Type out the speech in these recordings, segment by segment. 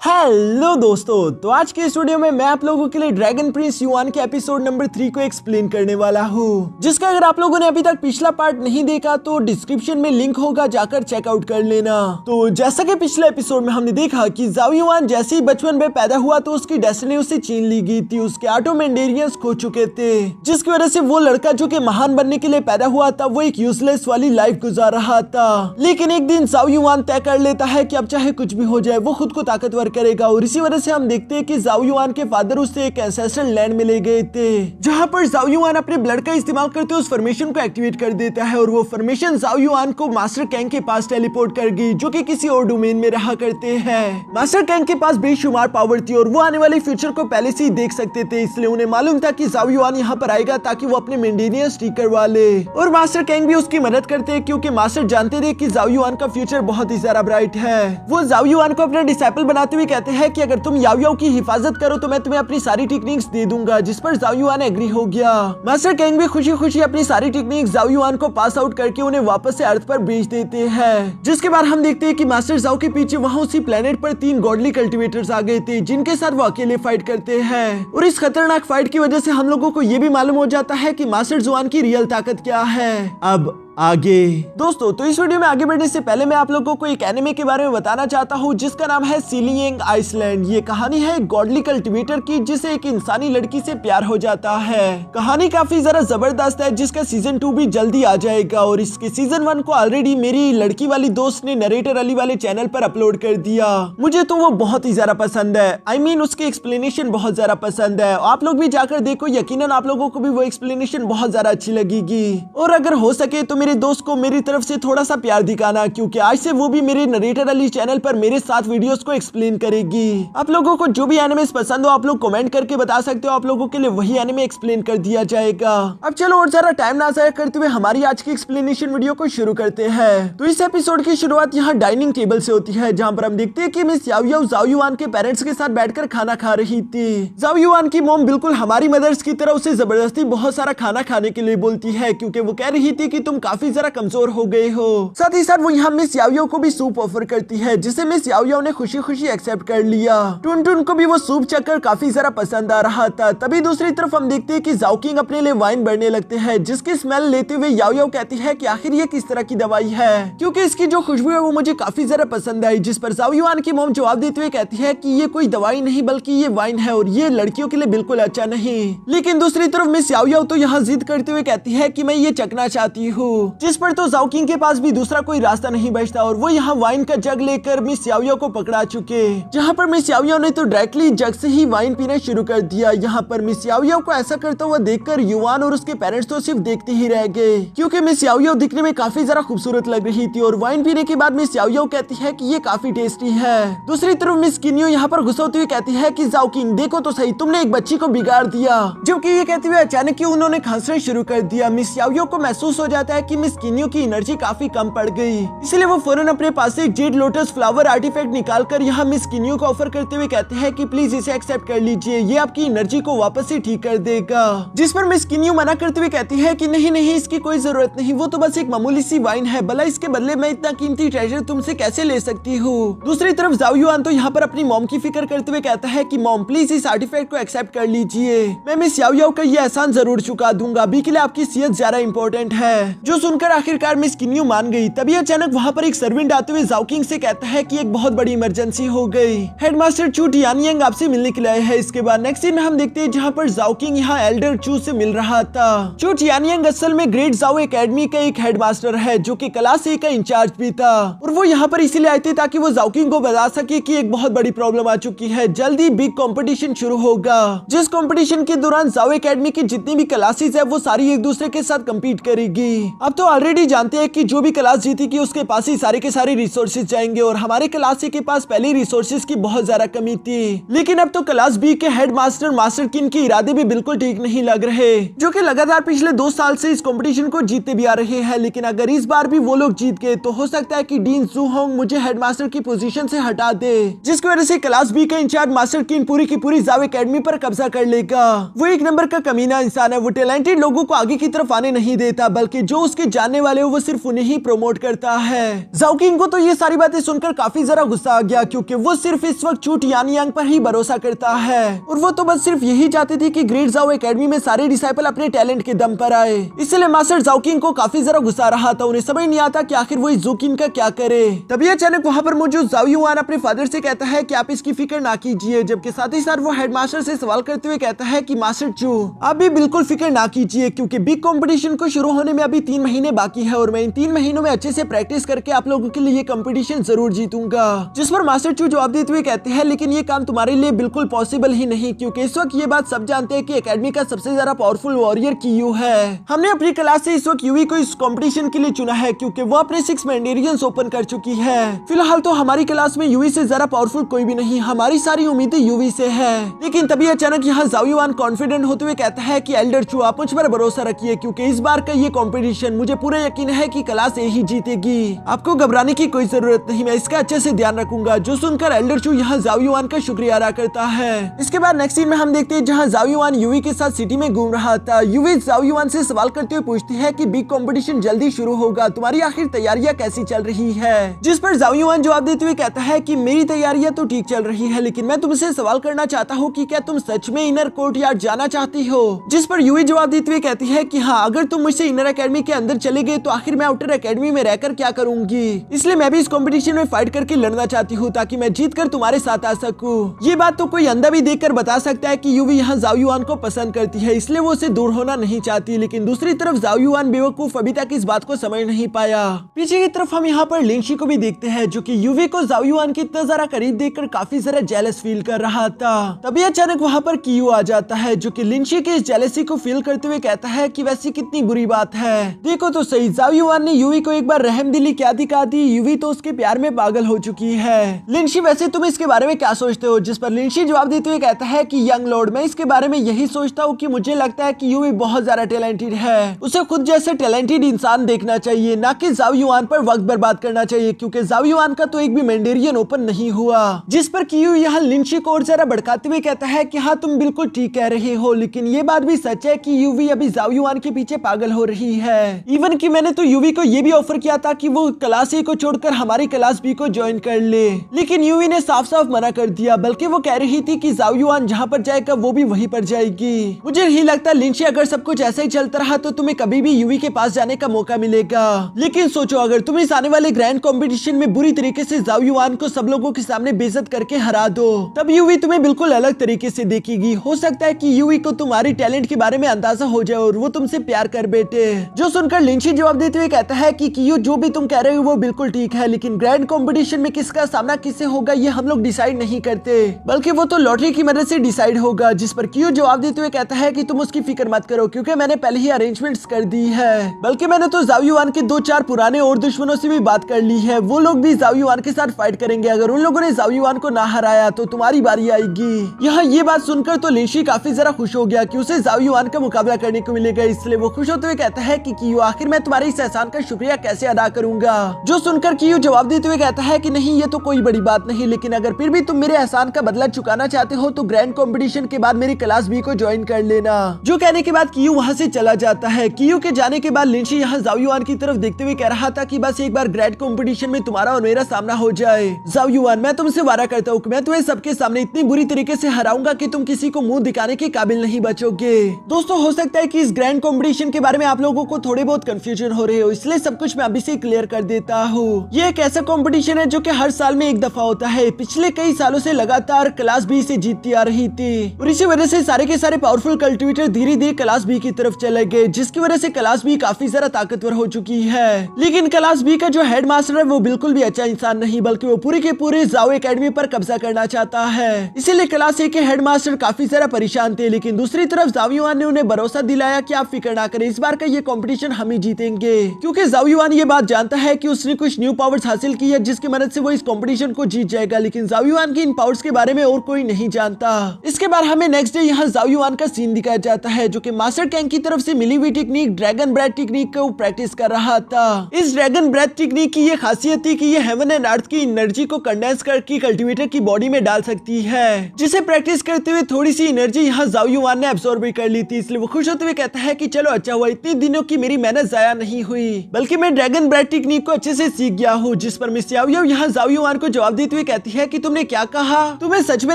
Hello दोस्तों, तो आज के इस वीडियो में मैं आप लोगों के लिए ड्रैगन प्रिंस युआन के एपिसोड नंबर 3 को एक्सप्लेन करने वाला हूँ, जिसका अगर आप लोगों ने अभी तक पिछला पार्ट नहीं देखा तो डिस्क्रिप्शन में लिंक होगा, जाकर चेकआउट कर लेना। तो जैसा कि पिछले एपिसोड में हमने देखा कि जाओ युआन जैसे ही बचपन में पैदा हुआ तो उसकी डेस्टिनी उससे छीन ली गई थी, उसके ऑटो मेंडेरियंस खो चुके थे, जिसकी वजह से वो लड़का जो कि महान बनने के लिए पैदा हुआ था वो एक यूजलेस वाली लाइफ गुजार रहा था। लेकिन एक दिन जाओ युआन तय कर लेता है कि अब चाहे कुछ भी हो जाए वो खुद को ताकतवर करेगा, और इसी वजह से हम देखते हैं कि जाओ युआन के फादर उससे एक एंसेस्ट्रल लैंड में ले गए थे, जहां पर जाओ युआन अपने ब्लड का इस्तेमाल करते उस फॉर्मेशन को एक्टिवेट कर देता है, और वो फॉर्मेशन जाओ युआन को मास्टर कैंग के पास टेलीपोर्ट कर गई, जो कि किसी और डोमेन में रहा करते हैं। मास्टर कैंग के पास बेशुमार पावर थी और वो आने वाले फ्यूचर को पहले से ही देख सकते थे, इसलिए उन्हें मालूम था कि जाओ युआन यहाँ पर आएगा ताकि वो अपने मेंडेनियंस ठीक करवा ले, और मास्टर कैंग भी उसकी मदद करते हैं क्योंकि मास्टर जानते थे कि जाओ युआन का फ्यूचर बहुत ही ज्यादा ब्राइट है। वो जाओ युआन को अपना डिसाइपल बनाते हुए कहते हैं कि अगर तुम याओ याओ की हिफाजत करो तो मैं तुम्हें अपनी सारी टेक्निक्स दे दूंगा, जिस पर जाओ युआन एग्री हो गया। मास्टर कैंग भी खुशी खुशी अपनी सारी टेक्निक्स जाओ युआन को पास आउट करके उन्हें वापस से अर्थ पर भेज देते हैं, जिसके बाद हम देखते हैं कि मास्टर जाओ के पीछे वहाँ उसी प्लेनेट पर 3 गॉडली कल्टिवेटर्स आ गए थे, जिनके साथ वो अकेले फाइट करते हैं, और इस खतरनाक फाइट की वजह से हम लोगों को ये भी मालूम हो जाता है कि मास्टर जुआन की रियल ताकत क्या है। अब आगे दोस्तों, तो इस वीडियो में आगे बढ़ने से पहले मैं आप लोगों को एक एनिमे के बारे में बताना चाहता हूँ, जिसका नाम है सीलिंग आइसलैंड। ये कहानी है एक गॉडली कल्टिवेटर की, जिसे एक इंसानी लड़की से प्यार हो जाता है। कहानी काफी जरा जबरदस्त है, जिसका सीजन 2 भी जल्दी आ जाएगा, और इसके सीजन 1 को ऑलरेडी मेरी लड़की वाली दोस्त ने नरेटर अली वाले चैनल पर अपलोड कर दिया। मुझे तो वो बहुत ही ज्यादा पसंद है, I mean, उसकी एक्सप्लेनेशन बहुत ज्यादा पसंद है। आप लोग भी जाकर देखो, यकीनन आप लोगों को भी वो एक्सप्लेनेशन बहुत ज्यादा अच्छी लगेगी, और अगर हो सके तो मेरे दोस्त को मेरी तरफ से थोड़ा सा प्यार दिखाना, क्योंकि आज से वो भी मेरे नरेटर अली चैनल पर मेरे साथ वीडियोस को एक्सप्लेन करेगी। आप लोगों को जो भी एनिमेस पसंद हो आप लोग कमेंट करके बता सकते हो, आप लोगों के लिए वही एनिमे एक्सप्लेन कर दिया जाएगा। अब चलो और ज्यादा टाइम ना जाया करते हुए हमारी आज की एक्सप्लेनेशन वीडियो को शुरू करते हैं। तो इस एपिसोड की शुरुआत यहाँ डाइनिंग टेबल से होती है, जहाँ पर हम देखते हैं कि मिस याओ याओ जाओ युआन के पेरेंट्स के साथ बैठकर खाना खा रही थी। जाओ युआन की मॉम बिल्कुल हमारी मदर्स की तरह उसे जबरदस्ती बहुत सारा खाना खाने के लिए बोलती है, क्योंकि वो कह रही थी कि तुम काफी जरा कमजोर हो गए हो। साथ ही साथ वो यहाँ मिस याओ याओ को भी सूप ऑफर करती है, जिसे मिस याओ याओ ने खुशी खुशी एक्सेप्ट कर लिया। टुन टुन को भी वो सूप चखकर काफी जरा पसंद आ रहा था। तभी दूसरी तरफ हम देखते हैं कि जाओ किंग अपने लिए वाइन भरने लगते हैं, जिसकी स्मेल लेते हुए याओ याओ कहती है कि आखिर ये किस तरह की दवाई है, क्योंकि इसकी जो खुशबू है वो मुझे काफी जरा पसंद आई। जिस पर जाओ युआन की मॉम जवाब देते हुए कहती है कि ये कोई दवाई नहीं बल्कि ये वाइन है, और ये लड़कियों के लिए बिल्कुल अच्छा नहीं। लेकिन दूसरी तरफ मिस याओ याओ तो यहाँ जिद करते हुए कहती है कि मैं ये चखना चाहती हूँ, जिस पर तो जाओ किंग के पास भी दूसरा कोई रास्ता नहीं बचता, और वो यहाँ वाइन का जग लेकर मिस याओ याओ को पकड़ा चुके, जहाँ पर मिस याओ याओ ने तो डायरेक्टली जग से ही वाइन पीना शुरू कर दिया। यहाँ पर मिस याओ याओ को ऐसा करता हुआ देखकर युआन और उसके पेरेंट्स तो सिर्फ देखते ही रह गए, क्योंकि मिस याओ याओ दिखने में काफी जरा खूबसूरत लग रही थी, और वाइन पीने के बाद मिस याओ याओ कहती है कि ये काफी टेस्टी है। दूसरी तरफ मिस किन्यो यहाँ पर गुस्सा होते हुए कहती है कि जाओ किंग देखो तो सही, तुमने एक बच्ची को बिगाड़ दिया। जबकि ये कहते हुए अचानक ही उन्होंने खांसना शुरू कर दिया। मिस याओ याओ को महसूस हो जाता है कि मिस किन्यो की एनर्जी काफी कम पड़ गई, इसलिए वो फौरन अपने पास से एक जेड लोटस फ्लावर आर्टिफैक्ट निकालकर यहाँ मिस किन्यो को ऑफर करते हुए कहते हैं कि प्लीज इसे एक्सेप्ट कर लीजिए, ये आपकी एनर्जी को वापस से ठीक कर देगा। जिस पर मिस किन्यो मना करते हुए कहती है कि नहीं नहीं, इसकी कोई जरूरत नहीं, वो तो बस एक मामूली सी वाइन है, भला इसके बदले मैं इतना कीमती ट्रेजर तुमसे कैसे ले सकती हूँ। दूसरी तरफ जाओ युआन तो यहाँ पर अपनी मॉम की फिक्र करते हुए कहता है कि मॉम प्लीज इस आर्टिफैक्ट को एक्सेप्ट कर लीजिए, मैं मिस याओ याओ का ये एहसान जरूर चुका दूंगा, अभी के लिए आपकी सेहत ज्यादा इंपॉर्टेंट है। जो सुनकर आखिरकार मिस किन्यो मान गई। तभी अचानक वहाँ पर एक सर्वेंट आते हुए जाओ किंग से कहता है कि एक बहुत बड़ी इमरजेंसी हो गई, हेडमास्टर चू टियानियंग आपसे मिलने के लिए आए हैं। इसके बाद नेक्स्ट सीन में हम देखते हैं जहाँ पर जाओ किंग यहाँ एल्डर चू से मिल रहा था। चू टियानियंग असल में ग्रेट जाओ एकेडमी का एक हेडमास्टर है, जो कि क्लास A का इंचार्ज भी था, और वो यहाँ पर इसीलिए आए थे ताकि वो जाओ किंग को बता सके कि एक बहुत बड़ी प्रॉब्लम आ चुकी है, जल्दी बिग कंपटीशन शुरू होगा, जिस कंपटीशन के दौरान जाओ एकेडमी की जितनी भी क्लासेस है वो सारी एक दूसरे के साथ कम्पीट करेगी। अब तो ऑलरेडी जानते हैं कि जो भी क्लास जीतेगी उसके पास ही सारे के सारे रिसोर्सेज जाएंगे, और हमारे क्लास A के पास पहले रिसोर्सेज की बहुत ज्यादा कमी थी। लेकिन अब तो क्लास B के हेड मास्टर मास्टर किन के इरादे भी बिल्कुल ठीक नहीं लग रहे, जो कि लगातार पिछले 2 साल से इस कंपटीशन को जीतते भी आ रहे हैं। लेकिन अगर इस बार भी वो लोग जीत गए तो हो सकता है कि डीन जू होंग मुझे हेडमास्टर की पोजीशन से हटा दे, जिसकी वजह से क्लास B का इंचार्ज मास्टर किन पूरी की पूरी जाओ एकेडमी पर कब्जा कर लेगा। वो एक नंबर का कमीना इंसान है, वो टैलेंटेड लोगों को आगे की तरफ आने नहीं देता, बल्कि जो उसके के जानने वाले हो वो सिर्फ उन्हें ही प्रमोट करता है। जाओ किंग को तो ये सारी बातें सुनकर काफी ज्यादा गुस्सा आ गया, क्योंकि वो सिर्फ इस वक्त चू यान यांग पर ही भरोसा करता है और वो तो बस सिर्फ यही चाहते थे कि ग्रेट जाओ एकेडमी में सारे डिसाइपल अपने टैलेंट के दम पर आए। इसलिए मास्टर जाओ किंग को काफी ज्यादा गुस्सा आ रहा था, उन्हें समझ नहीं आता कि आखिर वो इस जू किंग का क्या करे। तभी अचानक वहाँ पर मौजूद जाओ युआन अपने फादर से कहता है कि आप इसकी फिक्र ना कीजिए, जबकि साथ ही साथ वो हेडमास्टर से सवाल करते हुए कहता है कि मास्टर चू आप भी बिल्कुल फिक्र ना कीजिए, क्योंकि बिग कंपटीशन को शुरू होने में अभी 3 महीने बाकी है और मैं इन 3 महीनों में अच्छे से प्रैक्टिस करके आप लोगों के लिए ये कंपटीशन जरूर जीतूंगा। जिस पर मास्टर चू जवाब देते हुए कहते हैं लेकिन ये काम तुम्हारे लिए बिल्कुल पॉसिबल ही नहीं, क्योंकि इस वक्त ये बात सब जानते हैं कि एकेडमी का सबसे ज्यादा पावरफुल वॉरियर कियू है। हमने अपनी क्लास से इस वक्त यूवी को इस कंपटीशन के लिए चुना है, क्योंकि वो अपने 6 मैंडेरियंस ओपन कर चुकी है। फिलहाल तो हमारी क्लास में यूवी से ज्यादा पावरफुल कोई भी नहीं, हमारी सारी उम्मीदें यूवी से है। लेकिन तभी अचानक यहाँ जाओ युआन कॉन्फिडेंट होते हुए कहता है कि एल्डर चू आप मुझ पर भरोसा रखिए, क्योंकि इस बार का ये कंपटीशन मुझे पूरा यकीन है कि क्लास ए ही जीतेगी। आपको घबराने की कोई जरूरत नहीं, मैं इसका अच्छे से ध्यान रखूंगा। जो सुनकर एल्डर चू यहाँ जाओ युआन का शुक्रिया अदा करता है। इसके बाद नेक्स्ट सीन में हम देखते हैं जहाँ जाओ युआन यूवी के साथ सिटी में घूम रहा था। यूवी जाओ युआन से सवाल करते हुए पूछती है कि बिग कंपटीशन जल्दी शुरू होगा, तुम्हारी आखिर तैयारियां कैसी चल रही है। जिस पर जाओ युआन जवाब देते हुए कहता है कि मेरी तैयारियां तो ठीक चल रही है, लेकिन मैं तुमसे सवाल करना चाहता हूँ कि क्या तुम सच में इनर कोर्टयार्ड जाना चाहती हो। जिस पर यूवी जवाब देते हुए कहती है कि हाँ, अगर तुम मुझसे इनर एकेडमी के अंदर चले गए तो आखिर मैं आउटर एकेडमी में रहकर क्या करूंगी, इसलिए मैं भी इस कंपटीशन में फाइट करके लड़ना चाहती हूँ ताकि मैं जीत कर तुम्हारे साथ आ सकूं। ये बात तो कोई अंधा भी देखकर बता सकता है कि यूवी यहाँ जाओ युआन को पसंद करती है, इसलिए वो उसे दूर होना नहीं चाहती। लेकिन दूसरी तरफ जाओ युआन बेवकूफ अभी तक इस बात को समझ नहीं पाया। पीछे की तरफ हम यहाँ पर लिंशी को भी देखते हैं, जो कि यूवी को जाओ युआन के इतना जरा करीब देखकर काफी जरा जेलस फील कर रहा था। तभी अचानक वहाँ पर कियू आ जाता है, जो कि लिंशी के इस जेलसी को फील करते हुए कहता है कि वैसी कितनी बुरी बात है, देखो तो सही, जाओ युआन ने यूवी को एक बार रहमदिली क्या दिखा दी, यूवी तो उसके प्यार में पागल हो चुकी है। लिंशी वैसे तुम इसके बारे में क्या सोचते हो। जिस पर लिंशी जवाब देते हुए कहता है कि यंग लॉर्ड मैं इसके बारे में यही सोचता हूँ कि मुझे लगता है कि यूवी बहुत ज्यादा टैलेंटेड है, उसे खुद जैसे टैलेंटेड इंसान देखना चाहिए, ना कि जाओ युआन पर वक्त बर्बाद करना चाहिए, क्योंकि जाओ युआन का तो एक भी मैंडेरियन ओपन नहीं हुआ। जिस पर कियू यहाँ लिंशी को और जरा भड़काते हुए कहता है कि हाँ तुम बिल्कुल ठीक कह रहे हो, लेकिन ये बात भी सच है कि यूवी अभी जाओ युआन के पीछे पागल हो रही है। इवन कि मैंने तो यूवी को ये भी ऑफर किया था कि वो क्लास ए को छोड़कर हमारी क्लास बी को ज्वाइन कर ले, लेकिन यूवी ने साफ साफ मना कर दिया, बल्कि वो कह रही थी कि जाओ युआन जहाँ पर जाएगा वो भी वहीं पर जाएगी। मुझे नहीं लगता लिंशी अगर सब कुछ ऐसा ही चलता रहा तो तुम्हें कभी भी यूवी के पास जाने का मौका मिलेगा। लेकिन सोचो अगर तुम इस आने वाले ग्रैंड कंपटीशन में बुरी तरीके से जाओ युआन को सब लोगों के सामने बेइज्जत करके हरा दो, तब यूवी तुम्हें बिल्कुल अलग तरीके से देखेगी। हो सकता है कि यूवी को तुम्हारी टैलेंट के बारे में अंदाजा हो जाए और वो तुमसे प्यार कर बैठे। जो सुनकर लिंशी जवाब देते हुए कहता है कि कियू जो भी तुम कह रहे हो वो बिल्कुल ठीक है, लेकिन ग्रैंड कंपटीशन में किसका सामना किससे होगा ये हम लोग डिसाइड नहीं करते, बल्कि वो तो लॉटरी की मदद से डिसाइड होगा। जिस पर कियू जवाब देते हुए कहता है कि तुम उसकी फिक्र मत करो, क्योंकि मैंने पहले ही अरेंजमेंट्स कर दी है, बल्कि मैंने तो जाओ युआन के 2-4 पुराने और दुश्मनों से भी बात कर ली है, वो लोग भी जाओ युआन के साथ फाइट करेंगे। अगर उन लोगों ने जाओ युआन को ना हराया तो तुम्हारी बारी आएगी। यहाँ ये बात सुनकर तो लिंशी काफी जरा खुश हो गया कि उसे जाओ युआन का मुकाबला करने को मिलेगा, इसलिए वो खुश होते हुए कहता है कि कियू आखिर मैं तुम्हारे इस एहसान का शुक्रिया कैसे अदा करूंगा। जो सुनकर कियू जवाब देते हुए कहता है कि नहीं ये तो कोई बड़ी बात नहीं, लेकिन अगर फिर भी तुम मेरे एहसान का बदला चुकाना चाहते हो तो ग्रैंड कंपटीशन के बाद मेरी क्लास बी को ज्वाइन कर लेना। जो कहने के बाद कियू वहाँ से चला जाता है। कियू के जाने के बाद लिंशी यहाँ जाओ युआन की तरफ देखते हुए कह रहा था कि बस एक बार ग्रैंड कंपटीशन में तुम्हारा और मेरा सामना हो जाए। जाओ युआन मैं तुमसे वादा करता हूँ कि मैं तुम्हें सबके सामने इतनी बुरी तरीके से हराऊंगा कि तुम किसी को मुंह दिखाने के काबिल नहीं बचोगे। दोस्तों हो सकता है कि इस ग्रैंड कंपटीशन के बारे में आप लोगों को थोड़े बहुत कंफ्यूजन हो रहे हो, इसलिए सब कुछ मैं अभी से क्लियर कर देता हूँ। ये एक ऐसा कंपटीशन है जो कि हर साल में एक दफा होता है। पिछले कई सालों से लगातार क्लास बी से जीतती आ रही थी और इसी वजह से सारे के सारे पावरफुल कल्टिवेटर धीरे धीरे क्लास बी की तरफ चले गए, जिसकी वजह से क्लास बी काफी ज्यादा ताकतवर हो चुकी है। लेकिन क्लास बी का जो हेड मास्टर है वो बिल्कुल भी अच्छा इंसान नहीं, बल्कि वो पूरे के पूरे जाओ एकेडमी पर कब्जा करना चाहता है। इसीलिए क्लास ए के हेड मास्टर काफी ज्यादा परेशान थे। लेकिन दूसरी तरफ जाओ युआन ने उन्हें भरोसा दिलाया कि आप फिक्र ना करें, इस बार का ये कंपटीशन हम ही जीतेंगे, क्योंकि जाओ युआन ये बात जानता है कि उसने कुछ न्यू पावर्स हासिल की है जिसकी मदद से वो इस कंपटीशन को जीत जाएगा। लेकिन जाओ युआन की इन पावर्स के बारे में और कोई नहीं जानता। इसके बाद हमें नेक्स्ट डे यहाँ जाओ युआन का सीन दिखाया जाता है, जो कि मास्टर कैंग की तरफ से मिली हुई टेक्निक ड्रैगन ब्रेथ टेक्निक को प्रैक्टिस कर रहा था। इस ड्रैगन ब्रेथ टेक्निक की ये खासियत थी कि ये हेवन एंड अर्थ की एनर्जी को कंडेंस करके कल्टीवेटर की बॉडी में डाल सकती है, जिसे प्रैक्टिस करते हुए थोड़ी सी एनर्जी यहाँ जाओ युआन ने एब्सॉर्ब भी कर ली थी। इसलिए वो खुश होते हुए कहता है कि चलो अच्छा हुआ, इतने दिनों की मेरी मेहनत जाया नहीं हुई, बल्कि मैं ड्रैगन ब्रेथ टेक्निक को अच्छे से सीख गया हूँ। जिस पर मिस याओ याओ यहाँ जाओ युआन को जवाब देते हुए कहती है कि तुमने क्या कहा? तुम्हें सच में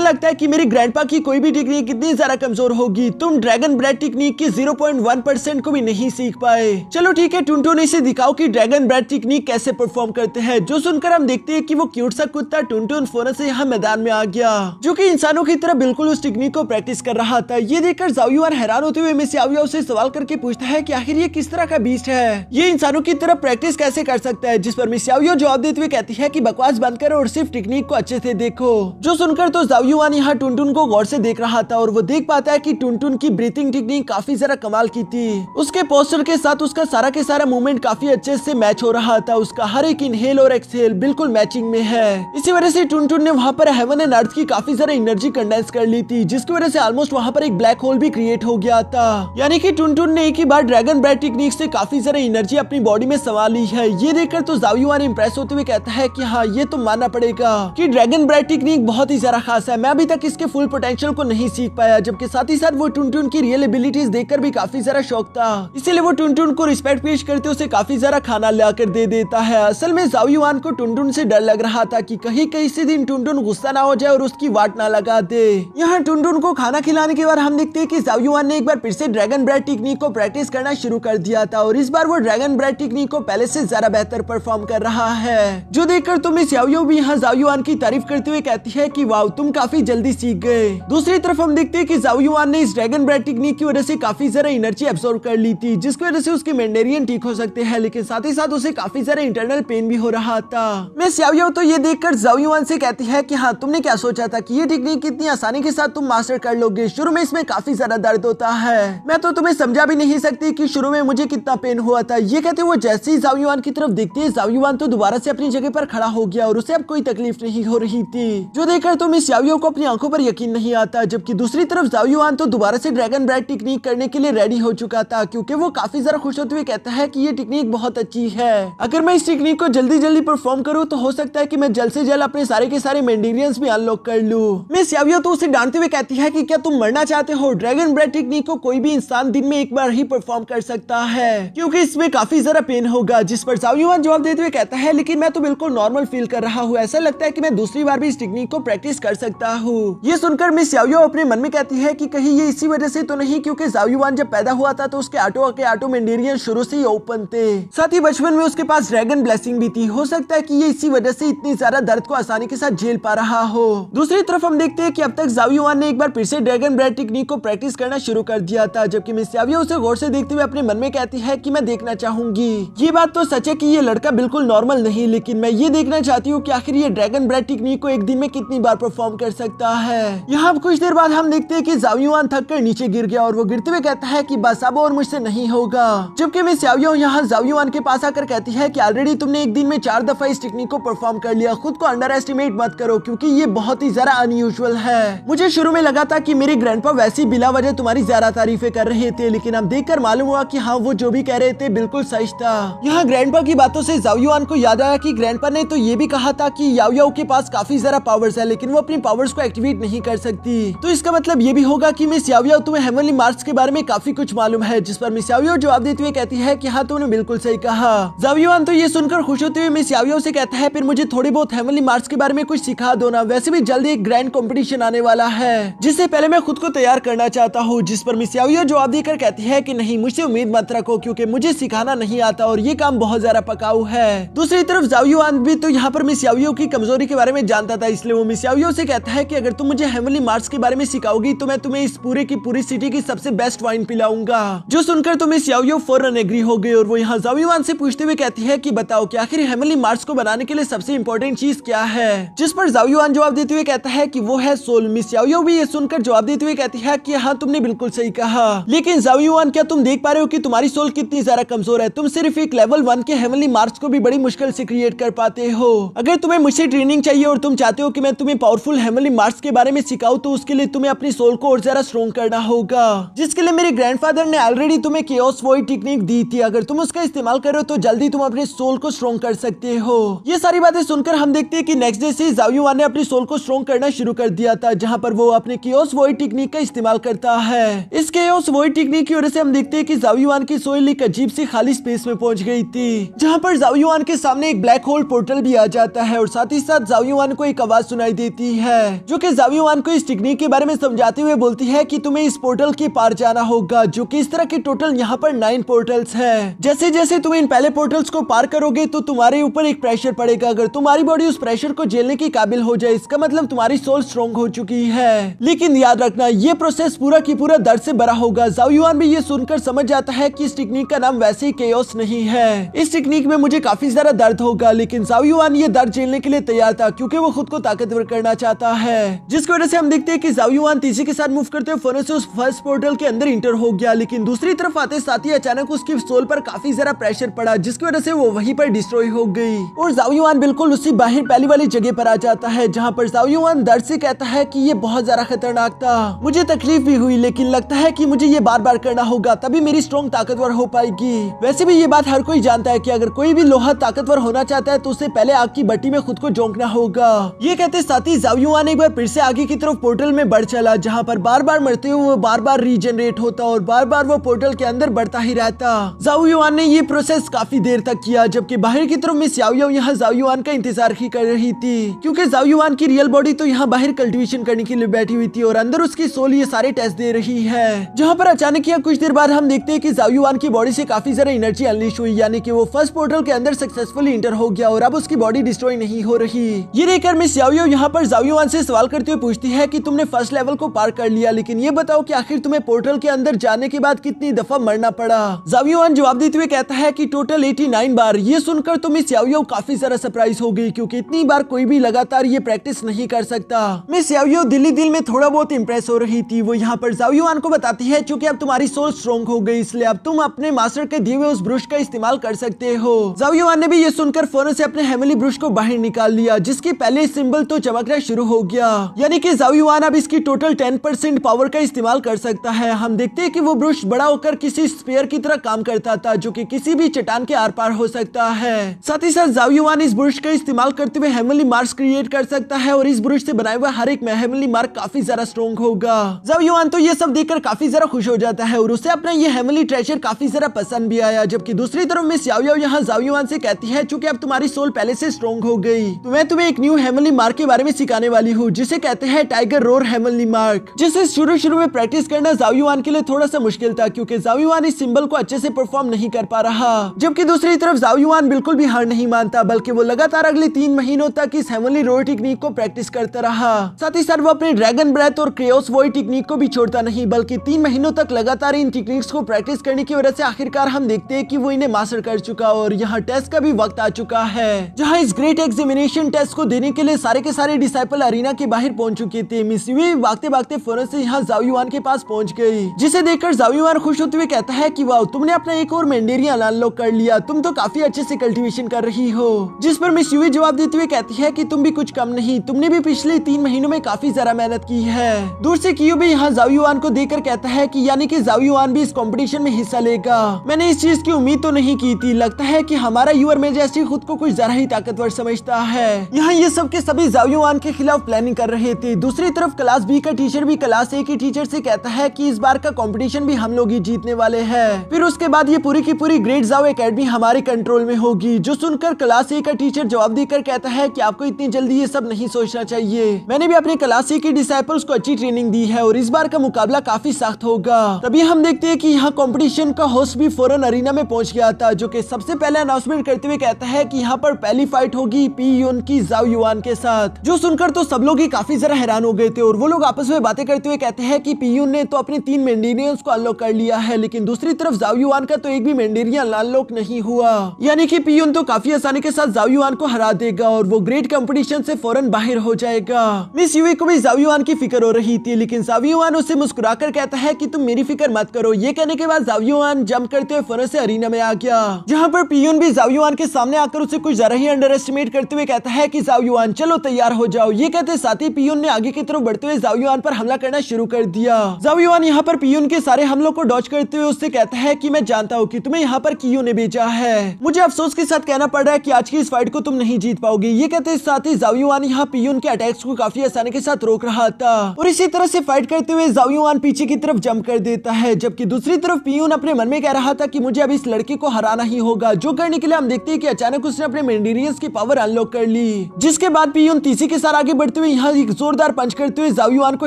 लगता है कि मेरी ग्रैंडपा की कोई भी टेक्निक इतनी ज्यादा कमजोर होगी? तुम ड्रैगन ब्रेथ टेक्निक की 0.1% को भी नहीं सीख पाए। चलो ठीक है, टुनटुन इसे दिखाओ कि ड्रैगन ब्रेथ टेक्निक कैसे परफॉर्म करते हैं। जो सुनकर हम देखते हैं कि वो क्यूट सा कुत्ता टुनटुन फौरन से यहाँ मैदान में आ गया, जो कि इंसानों की तरह बिल्कुल उस टेक्निक को प्रैक्टिस कर रहा था। ये देखकर जाओ युआन हैरान होते हुए मिस याओ याओ से सवाल करके पूछता है कि आखिर ये किस तरह का बीस्ट है, ये इंसानों की तरह प्रैक्टिस कैसे कर सकता है? जिस पर मिस याओ याओ जवाब देते हुए कहती है कि बकवास बंद करो और सिर्फ टेक्निक को अच्छे से देखो। जो सुनकर तो जाओ युआन यहाँ टुनटुन को गौर से देख रहा था और वो देख पाता है कि टुनटुन की ब्रीथिंग टेक्निक काफी जरा कमाल की थी। उसके पोस्टर के साथ उसका सारा के सारा मूवमेंट काफी अच्छे से मैच हो रहा था। उसका हर एक इनहेल और एक्सहेल बिल्कुल मैचिंग में है। इसी वजह से टुनटुन ने वहाँ पर हेवन एंड अर्थ की काफी ज्यादा एनर्जी कंडेंस कर ली थी, जिसकी वजह से ऑलमोस्ट वहाँ पर एक ब्लैक होल भी क्रिएट हो गया था। यानी कि टुनटुन ने एक ही बार ड्रैगन ब्रेथ टेक्निक से काफी ज्यादा एनर्जी अपनी बॉडी में संभाल ली है। ये देखकर तो जाओ युआन इंप्रेस होते हुए कहता है कि हाँ, ये तो मानना पड़ेगा कि ड्रैगन ब्रेथ टेक्निक बहुत ही ज्यादा खास है। मैं अभी तक इसके फुल पोटेंशियल को नहीं सीख पाया। जबकि साथ ही साथ वो टुनटुन की रियल एबिलिटीज देखकर भी काफी ज्यादा शौक था, इसीलिए वो टुनटुन को रिस्पेक्ट पेश करते उसे काफी ज्यादा खाना लाकर दे देता है। असल में जाओ युआन को टुनटुन से डर लग रहा था कि कहीं किसी दिन टुनटुन गुस्सा ना हो जाए और उसकी वाट ना लगा दे। यहाँ टुनटुन को खाना खिलाने के बाद हम देखते हैं कि जाओ युआन ने एक बार फिर से ड्रैगन ब्रेथ टेक्निक को प्रैक्टिस करना शुरू कर दिया था और इस बार वो ड्रैगन ब्रेथ टेक्निक को पहले से ज्यादा बेहतर परफॉर्म कर रहा है। जो देखकर तो मिस याओ याओ भी यहाँ जाओ युआन की तारीफ करते हुए कहती है कि वाओ, तुम काफी जल्दी सीख गए। दूसरी तरफ हम देखते हैं कि जाओ युआन ने इस ड्रैगन ब्रेथ टेक्निक की वजह से काफी ज्यादा एनर्जी एब्सॉर्ब कर ली थी, जिसकी वजह से उसके मैंडेरियन ठीक हो सकते हैं, लेकिन साथ ही साथ उसे काफी ज्यादा इंटरनल पेन भी हो रहा था। मिस याओ याओ तो ये देखकर जाओ युआन से कहती है कि हाँ, तुमने क्या सोचा था कि ये टेक्निक इतनी आसानी के साथ तुम मास्टर कर लोगे? शुरू में इसमें काफी ज्यादा दर्द होता है, मैं तो तुम्हें समझा भी नहीं सकती कि शुरू में मुझे कितना पेन हुआ था। ये कहते वो जैसे ही जाओ युआन की तरफ देखती है, जाओ युआन तो दोबारा से अपनी जगह पर खड़ा हो गया और उसे अब कोई तकलीफ नहीं हो रही थी। जो देखकर तो मिस याओ याओ को अपनी आंखों पर यकीन नहीं आता। जबकि दूसरी तरफ जाओ युआन तो दोबारा से ड्रैगन ब्रेथ टेक्निक करने के लिए रेडी हो चुका था, क्योंकि वो काफी ज्यादा खुश होते हुए कहता है कि ये टेक्निक बहुत अच्छी है। अगर मैं इस टेक्निक को जल्दी जल्दी परफॉर्म करूँ तो हो सकता है कि मैं जल्द से जल्द अपने सारे के सारे मैंडेरियंस भी अनलॉक कर लूं। मिस याओ याओ तो उसे डांटते हुए कहती है कि क्या तुम मरना चाहते हो? ड्रैगन ब्रेथ टेक्निक को कोई भी इंसान दिन में एक बार ही परफॉर्म कर सकता है, क्योंकि इसमें काफी ज्यादा पेन होगा। जिस पर जाओ युआन जवाब देते हुए कहता है, लेकिन मैं तो बिल्कुल नॉर्मल फील कर रहा हूँ, ऐसा लगता है कि मैं दूसरी बार भी इस टेक्निक को प्रैक्टिस कर सकता हूँ। ये सुनकर मिस याओ याओ अपने मन में कहती है कि कहीं ये इसी वजह से तो नहीं क्योंकि जाओ युआन जब पैदा हुआ था तो उसके ऑटो मैंडेरियन शुरू से ही ओपन थे, साथ ही बचपन में उसके पास ड्रैगन ब्लेसिंग भी थी। हो सकता है कि ये इसी वजह से इतनी ज्यादा दर्द को आसानी के साथ झेल पा रहा हो। दूसरी तरफ हम देखते हैं कि अब तक जाओ युआन ने एक बार फिर से ड्रैगन ब्रेथ टेक्निक को प्रैक्टिस करना शुरू कर दिया था। जबकि मिस याओ याओ उसे गौर से देखते हुए अपने मन में कहती है कि मैं देखना चाहूंगी। ये बात तो सच है कि ये लड़का बिल्कुल नॉर्मल नहीं, लेकिन मैं ये देखना चाहती हूँ कि आखिर ये ड्रैगन ब्रेथ टेक्निक को एक दिन में कितनी बार परफॉर्म कर सकता है। यहाँ कुछ देर बाद हम देखते हैं कि जाओ युआन थक कर नीचे गिर गया और वो गिरते हुए कहता है कि बस अब और मुझसे नहीं होगा। जबकि मिस याओ याओ यहाँ जाओ युआन के पास आकर कहती है कि ऑलरेडी तुमने एक दिन में 4 दफा इस टेक्निक को परफॉर्म कर लिया, खुद को अंडर एस्टिमेट मत करो क्योंकि ये बहुत ही ज्यादा अनयूजुअल है। मुझे शुरू में लगा था कि मेरे ग्रैंडपा वैसी बिला वजह तुम्हारी ज्यादा तारीफें कर रहे थे, लेकिन अब देखकर मालूम हुआ कि हाँ, वो जो भी कह रहे थे बिल्कुल सच था। यहाँ ग्रैंडपा की बातों से जाओ युआन को याद आया कि ग्रैंडपा ने तो ये भी कहा था कि याओ याओ के पास काफी ज्यादा पावर्स है, लेकिन वो अपनी पावर्स को एक्टिवेट नहीं कर सकती। तो इसका मतलब ये भी होगा कि मिस याओ याओ तुम्हें हेवनली मार्क्स के बारे में काफी कुछ मालूम है। जिस पर मिस याओ याओ जवाब देते हुए कहती है कि हाँ, तुमने बिल्कुल सही कहा। जाओ युआन तो ये सुनकर खुश होते हुए मिस याओ याओ से कहता है, फिर मुझे थोड़ी बहुत हेवनली मार्क्स के बारे में कुछ सिखा दो ना, वैसे भी जल्दी एक ग्रैंड कंपटीशन आने वाला है जिससे पहले मैं खुद को तैयार करना चाहता हूँ। जिस पर मिस याओ याओ जवाब देकर कहती है कि नहीं, मुझसे उम्मीद मत रखो क्योंकि मुझे सिखाना नहीं आता और ये काम बहुत ज्यादा पकाऊ है। दूसरी तरफ जाओ युआन भी तो यहाँ पर मिस याओ याओ की कमजोरी के बारे में जानता था, इसलिए वो मिस याओ याओ से कहता है कि अगर तुम मुझे हेवनली मार्क्स के बारे में सिखाओगी तो मैं तुम्हें इस पूरे की पूरी सिटी की सबसे बेस्ट वाइन पिलाऊंगा। जो सुनकर तो मिस याओ याओ फौरन एग्री हो गई और वो यहाँ जाओ युआन से पूछते हुए कहती है कि बताओ कि आखिर हेवनली मार्क्स को बनाने के लिए सबसे इंपॉर्टेंट चीज क्या है। जिस पर जाओ युआन जवाब देते हुए कहता है कि वो है सोल। मिस याओ याओ भी ये सुनकर जवाब देते हुए कहती है कि हाँ, तुमने बिल्कुल सही कहा, लेकिन जाओ युआन क्या तुम देख पा रहे हो कि तुम्हारी सोल कितनी ज्यादा कमजोर है? तुम सिर्फ एक लेवल 1 के हेवनली मार्क्स को भी बड़ी मुश्किल से क्रिएट कर पाते हो। अगर तुम्हें मुझसे ट्रेनिंग चाहिए और तुम चाहते हो कि मैं तुम्हें पावरफुल हेवनली मार्क्स के बारे में सिखाऊं तो उसके लिए तुम्हें अपनी सोल को और ज्यादा स्ट्रॉन्ग करना होगा, जिसके लिए मेरे ग्रैंडफादर ने ऑलरेडी तुम्हें केओस वॉइड टेक्निक दी थी। अगर तुम उसका इस्तेमाल करो तो जल्दी तुम अपने सोल को स्ट्रॉन्ग कर सकते हो। ये सारी बातें सुनकर हम देखते हैं कि नेक्स्ट डे से जाओ युआन ने अपनी सोल को स्ट्रॉन्ग करना शुरू कर दिया था, जहां पर वो अपने केओस वॉइड टेक्निक का इस्तेमाल करता है। इस केओस वॉइड टेक्निक की वजह से हम देखते हैं कि जाओ युआन की सोल सोइल एक अजीब सी खाली स्पेस में पहुंच गई थी, जहाँ पर जाओ युआन के सामने एक ब्लैक होल पोर्टल भी आ जाता है और साथ ही साथ जाओ युआन को एक आवाज सुनाई देती है जो कि जाओ युआन को इस टेक्निक के बारे में समझाते हुए बोलती है कि तुम्हें इस पोर्टल के पार जाना होगा, जो कि इस तरह के टोटल यहाँ पर 9 पोर्टल्स है। जैसे जैसे तुम इन पहले पोर्टल्स को पार करोगे तो तुम्हारे ऊपर एक प्रेशर पड़ेगा। अगर तुम्हारी बॉडी उस प्रेशर को झेलने की काबिल हो जाए, इसका मतलब तुम्हारी सोल स्ट्रॉन्ग हो चुकी है। लेकिन याद रखना, ये प्रोसेस पूरा की पूरा दर्द से भरा होगा। जाओ युआन भी ये सुनकर समझ जाता है कि इस टेक्निक का नाम वैसे ही केओस नहीं है। इस टेक्निक में मुझे काफी ज्यादा दर्द होगा, लेकिन जाओ युआन ये दर्द झेलने के लिए तैयार था क्योंकि वो खुद को ताकतवर करना चाहता है। जिसकी वजह से हम देखते हैं कि जाओ युआन तेजी के साथ मूव करते हुए फौरन से उस फर्स्ट पोर्टल के अंदर इंटर हो गया। लेकिन दूसरी तरफ आते साथ ही अचानक उसकी सोल पर काफी ज्यादा प्रेशर पड़ा, जिसकी वजह से वो वहीं पर डिस्ट्रॉय हो गई और जाओ युआन बिल्कुल उसी बाहर पहली वाली जगह पर आ जाता है, जहाँ पर जाओ युआन दर्द से कहता है कि ये बहुत ज्यादा खतरनाक था, मुझे तकलीफ भी हुई, लेकिन लगता है कि मुझे ये बार बार करना होगा, तभी मेरी स्ट्रॉन्ग ताकतवर हो पाएगी। वैसे भी ये बात हर कोई जानता है कि अगर कोई भी लोहा ताकतवर होना चाहता है तो उसे पहले आग की भट्टी में खुद को झोंकना होगा। ये कहते साथ ही जाओ युआन एक बार फिर से आगे की तरफ पोर्टल में बढ़ चला, जहाँ पर बार बार मरते हुए वो बार बार रीजनरेट होता और बार बार वो पोर्टल के अंदर बढ़ता ही रहता। जाओ युआन ने ये प्रोसेस काफी देर तक किया, जबकि बाहर की तरफ मिस याओ याओ यहाँ जाओ युआन का इंतजार ही कर रही थी, क्योंकि जाओ युआन की रियल बॉडी तो यहाँ बाहर कल्टीवेशन करने के लिए बैठी हुई थी और अंदर उसकी सोल ये सारे टेस्ट दे रही है। जहाँ पर अचानक या कुछ देर बाद हम देखते हैं कि जाओ युआन की बॉडी से काफी ज्यादा एनर्जी अनलीश हुई, यानी कि वो फर्स्ट पोर्टल के अंदर सक्सेसफुली इंटर हो गया और अब उसकी बॉडी डिस्ट्रॉय नहीं हो रही। ये देखकर मिस याओ याओ यहाँ पर जाओ युआन से सवाल करते हुए पूछती है कि तुमने फर्स्ट लेवल को पार कर लिया, लेकिन ये बताओ कि आखिर तुम्हें पोर्टल के अंदर जाने के बाद कितनी दफा मरना पड़ा। जाओ युआन जवाब देते हुए कहता है कि टोटल 89 बार। ये सुनकर तो मिस याओ याओ काफी ज्यादा सरप्राइज हो गई, क्योंकि इतनी बार कोई भी लगातार ये प्रैक्टिस नहीं कर सकता। मिस याओ याओ दिल ही दिल में थोड़ा बहुत इंप्रेस हो रही थी। वो यहाँ पर जाओ युआन को बताती है क्योंकि अब तुम्हारी सोल स्ट्रॉन्ग हो गई, इसलिए अब तुम अपने मास्टर के दिए हुए उस ब्रश का इस्तेमाल कर सकते हो। जाओ युआन ने भी ये सुनकर फौरन से अपने हेवनली ब्रश को बाहर निकाल लिया, जिसकी पहले सिंबल तो चमकना शुरू हो गया, यानी कि जाओ युआन अब इसकी टोटल 10% पावर का इस्तेमाल कर सकता है। हम देखते हैं कि वो ब्रश बड़ा होकर किसी स्पेयर की तरह काम करता था, जो कि किसी भी चट्टान के आर पार हो सकता है। साथ ही साथ जाओ युआन इस ब्रश का इस्तेमाल करते हुए हेवनली मार्क्स क्रिएट कर सकता है और इस ब्रश से बनाया हुआ हर एक हेवनली मार्क काफी ज्यादा स्ट्रॉन्ग होगा। जाओ युआन तो ये सब देखकर काफी ज्यादा खुश हो जाता है और उसे अपना ये हेवनली ट्रेजर काफी ज्यादा पसंद भी आया। जबकि दूसरी तरफ मिस याओ याओ यहाँ जाओ युआन से कहती है चूंकि अब तुम्हारी सोल पहले से स्ट्रॉन्ग हो गई तो मैं तुम्हें एक न्यू हेवनली मार्क के बारे में सिखाने वाली हूँ, जिसे कहते हैं टाइगर रोर हेवनली मार्क, जिसे शुरू में प्रैक्टिस करना जाओ युआन के लिए थोड़ा सा मुश्किल था, क्योंकि जाओ युआन इस सिंबल को अच्छे से परफॉर्म नहीं कर पा रहा। जबकि दूसरी तरफ जाओ युआन बिल्कुल भी हार नहीं मानता, बल्कि वो लगातार अगले 3 महीनों तक इस हेवनली रोर टेक्निक को प्रैक्टिस करता रहा। साथ ही साथ वो अपने ड्रैगन ब्रेथ और क्रेओस वॉइड टेक्निक को भी छोड़ता नहीं, बल्कि 3 महीनों तक लगातार इन टेक्निक्स को प्रैक्टिस करने की वजह से आखिरकार हम देखते हैं कि वो इन्हें मास्टर कर चुका और यहाँ टेस्ट का भी वक्त आ चुका है, जहाँ इस ग्रेट एग्जामिनेशन टेस्ट को देने के लिए सारे के सारे डिसाइपल अरीना के बाहर पहुंच चुके थे। मिस युई भागते भागते फौरन से यहाँ जाओ युआन के पास पहुंच गई, जिसे देखकर जाओ युआन खुश होते हुए कहता है कि वाह, तुमने अपना एक और मेंडेरियन अनलॉक कर लिया, तुम तो काफी अच्छे से कल्टीवेशन कर रही हो। जिस पर मिस युई जवाब देते हुए कहती है कि तुम भी कुछ कम नहीं, तुमने भी पिछले 3 महीनों में काफी ज्यादा मेहनत की है। दूर से कियो भी यहाँ जाओ युआन को देखकर कहता है कि यानी कि जाओ युआन भी इस कंपटीशन में हिस्सा लेगा। मैंने इस चीज की उम्मीद तो नहीं की थी, लगता है कि हमारा यूर मेजेस्टी खुद को कुछ जरा ही ताकतवर समझता है। यहाँ ये सब के सभी जाओ युआन के खिलाफ प्लानिंग कर रहे थे। दूसरी तरफ क्लास बी का टीचर भी क्लास ए की टीचर से कहता है कि इस बार का कंपटीशन भी हम लोग ही जीतने वाले हैं। फिर उसके बाद ये पूरी की पूरी ग्रेट जाओ एकेडमी हमारे कंट्रोल में होगी। जो सुनकर क्लास ए का टीचर जवाब देकर कहता है कि आपको इतनी जल्दी ये सब नहीं सोचना चाहिए, मैंने भी अपने क्लास ए के डिसाइपल्स को अच्छी ट्रेनिंग दी है और इस बार का मुकाबला काफी सख्त होगा। तभी हम देखते हैं कि यहाँ कंपटीशन का होस्ट भी फौरन अरीना में पहुंच गया था, जो कि सबसे पहले अनाउंसमेंट करते हुए कहता है कि यहाँ पर पहली फाइट होगी पी यून की जाओ युआन के साथ। जो सुनकर तो सब लोग ही काफी जरा हैरान हो गए थे और वो लोग आपस में बातें करते हुए कहते हैं कि पी यून ने तो अपने 3 मेंडेरियंस को अनलॉक कर लिया है, लेकिन दूसरी तरफ जाओ युआन का तो एक भी मेंडेरियन अनलॉक नहीं हुआ, यानी कि पी यून तो काफी आसानी के साथ जाओ युआन को हरा देगा और वो ग्रेट कंपटीशन से फौरन बाहर हो जाएगा। मिस युई को भी जाओ युआन की फिक्र हो रही थी, लेकिन जाओ युआन उसे मुस्कुराकर कहता है कि तुम मेरी फिक्र मत करो। ये कहने के बाद जाओ युआन जंप करते हुए फौरन से अरीना में आ गया, जहाँ पर पी यून भी जाओ युआन के सामने आकर उसे कुछ जरा ही अंडर एस्टिमेट करते हुए कहता है कि जाओ युआन चलो तैयार हो जाओ। ये कहते साथ ही पी यून ने आगे की तरफ बढ़ते हुए जाओ युआन पर हमला करना शुरू कर दिया। जाओ युआन यहाँ पर पी यून के सारे हमलों को डॉज करते हुए उससे कहता है कि मैं जानता हूँ कि तुम्हें यहाँ पर कियो ने भेजा है, मुझे अफसोस के साथ कहना पड़ रहा है कि आज की इस फाइट को तुम नहीं जीत पाओगे। ये कहते साथ ही जाओ युआन यहाँ पी यून के अटैक्स को काफी आसानी के साथ रोक रहा था और इसी तरह से फाइट करते हुए जाओ युआन पीछे की तरफ जंप कर देता है, जबकि दूसरी तरफ पी यून अपने मन मन में कह रहा था कि मुझे अब इस लड़के को हराना ही होगा, जो करने के लिए हम देखते हैं कि अचानक उसने अपने मेंडेरियंस की पावर अनलॉक कर ली, जिसके बाद पियून तीसी के साथ आगे बढ़ते हुए यहाँ एक जोरदार पंच करते हुए जाओ युआन को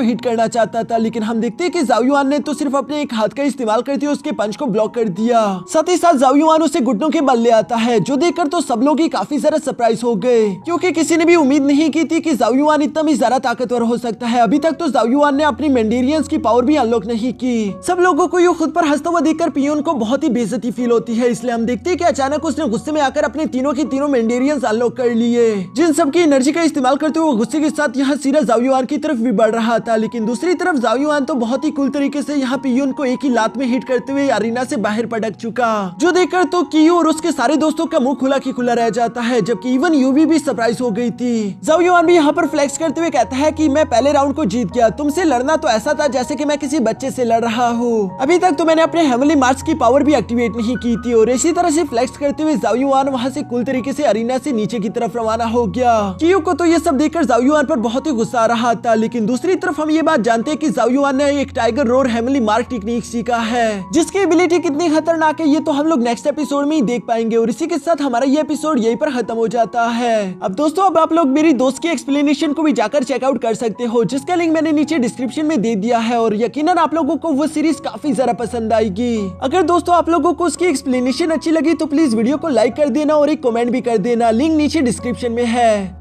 हिट करना चाहता था, लेकिन हम देखते हैं कि जाओ युआन ने तो सिर्फ अपने एक हाथ का इस्तेमाल करते हुए उसके पंच को ब्लॉक कर दिया। साथ ही साथ जाओ युआन उसे घुटनों के बल ले आता है, जो देखकर तो सब लोग ही काफी ज्यादा सरप्राइज हो गए, क्योंकि किसी ने भी उम्मीद नहीं की थी कि जाओ युआन इतना भी ज्यादा ताकतवर हो सकता है। अभी तक तो जाओ युआन ने अपनी मेंडेरियंस की पावर भी अनलॉक नहीं की। सब लोगों को ये खुद पर हंसता हुआ देखकर पियून को बहुत ही बेइज्जती फील होती है, इसलिए हम देखते हैं कि अचानक उसने गुस्से में आकर अपने तीनों की तीनों मेंडेरियंस अनलॉक कर लिए, जिन सब की एनर्जी का इस्तेमाल करते हुए गुस्से के साथ यहाँ सीधा जाओ युआन की तरफ भी बढ़ रहा था। लेकिन दूसरी तरफ जाओ युआन तो बहुत ही कूल तरीके से यहाँ पियून को एक ही लात में हिट करते हुए अरीना से बाहर पटक चुका, जो देखकर तो कियो और उसके सारे दोस्तों का मुंह खुला की खुला रह जाता है, जबकि इवन यूवी भी सरप्राइज हो गई थी। जाओ युआन भी यहाँ पर फ्लेक्स करते हुए कहता है कि मैं पहले राउंड को जीत गया, तुमसे लड़ना तो ऐसा था जैसे कि मैं किसी बच्चे से लड़ रहा हूँ, अभी तक तो मैंने अपने हेवनली मार्क्स की पावर भी एक्टिवेट नहीं की थी। और इसी तरह से फ्लेक्स करते हुए जाओ युआन वहाँ से कूल तरीके से अरीना से नीचे की तरफ रवाना हो गया। कियो को तो ये सब देखकर जाओ युआन पर बहुत ही गुस्सा आ रहा था, लेकिन दूसरी तरफ हम ये बात जानते हैं कि जाओ युआन ने एक tiger roar heavenly mark technique सीखा है, जिसकी एबिलिटी कितनी खतरनाक है ये तो हम लोग नेक्स्ट एपिसोड में ही देख पाएंगे। और इसी के साथ हमारा ये एपिसोड यहीं पर खत्म हो जाता है। अब दोस्तों अब आप लोग मेरी दोस्त की एक्सप्लेनेशन को भी जाकर चेकआउट कर सकते हो, जिसका लिंक मैंने नीचे डिस्क्रिप्शन में दे दिया है, और यकीनन आप लोगों को वो सीरीज काफी ज्यादा पसंद आएगी। अगर दोस्तों आप लोगों को उसकी एक्सप्लेनेशन अच्छी लगी तो प्लीज वीडियो को लाइक कर देना और एक कमेंट भी कर देना, लिंक नीचे डिस्क्रिप्शन में है।